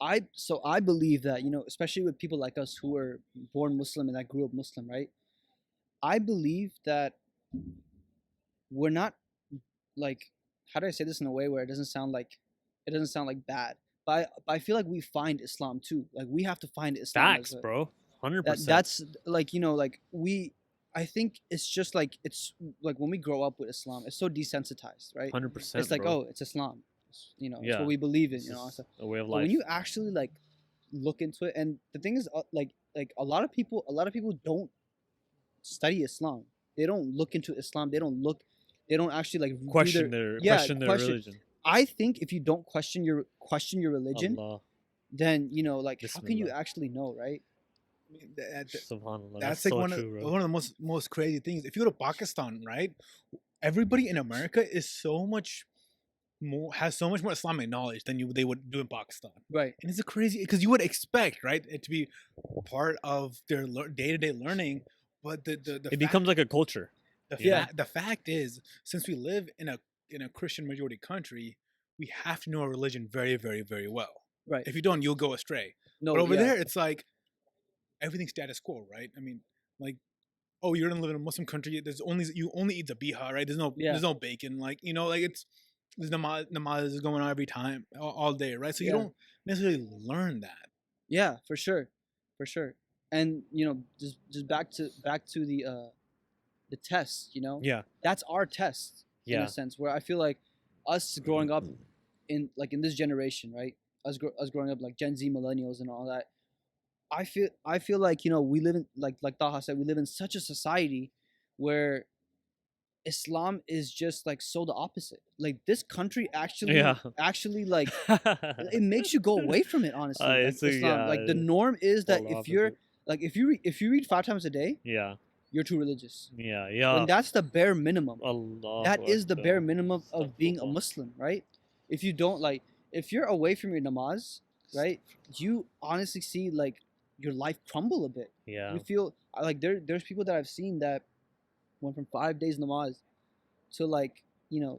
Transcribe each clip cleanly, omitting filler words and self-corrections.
I believe that, especially with people like us who were born Muslim and that grew up Muslim, right? I believe that we're not like, how do I say this in a way where it doesn't sound like bad. But I feel like we find Islam too. Like we have to find Islam as Facts, a bro. 100%. that's like, like we I think it's just like it's like when we grow up with Islam, it's so desensitized, right? It's 100%, like, bro. oh, it's Islam. It's what Yeah. we believe in, This is so, a way of but when life. you actually like look into it, and the thing is, like a lot of people don't study Islam. They don't look into Islam. They don't actually like do Question their their yeah question their question. religion. I think if you don't question your religion, Allah. then like how can you Bismillah. actually know, right? I mean, Subhanallah. That's that's like so true, bro. one of the most crazy things. If you go to Pakistan, right, everybody in America is so much more has so much more Islamic knowledge than they would do in Pakistan. Right. And it's a crazy because you would expect, right, it to be part of their day to day learning, but It becomes like a culture. Yeah. the fact is, since we live in a Christian majority country, we have to know our religion very, very, very well. Right. If you don't, you'll go astray. No. But over yeah. there, it's like everything's status quo, right? I mean, like, oh, you're gonna live in a Muslim country. You only eat the biha, right? Yeah. There's no bacon, like like it's there's namaz is going on every time, all day, right? So you Yeah. don't necessarily learn that. Yeah, for sure, for sure. And just back to the test. Yeah. That's our test in Yeah. a sense, where I feel like us growing up in this generation, right? Us growing up like Gen Z, millennials, and all that. I feel like we live in like Taha said, we live in such a society where Islam is just like so the opposite. Like this country actually Yeah. actually like it makes you go away from it, honestly. Like It's a- Islam, yeah, like the norm is that polar if you're opposite. like if you read 5 times a day, Yeah. you're too religious. Yeah. Yeah. And that's the bare minimum. Allah. That is the bare minimum of being a Astaghfirullah. Muslim, right? If you don't if you're away from your namaz, right, you honestly see like your life crumble a bit. Yeah. You feel like there's people that I've seen that went from 5 days namaz to like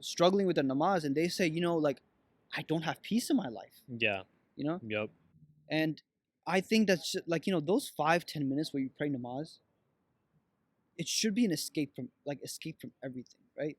struggling with their namaz, and they say like I don't have peace in my life, Yeah. Yep. and I think that's like those 5-10 minutes where you pray namaz, it should be an escape from everything, right?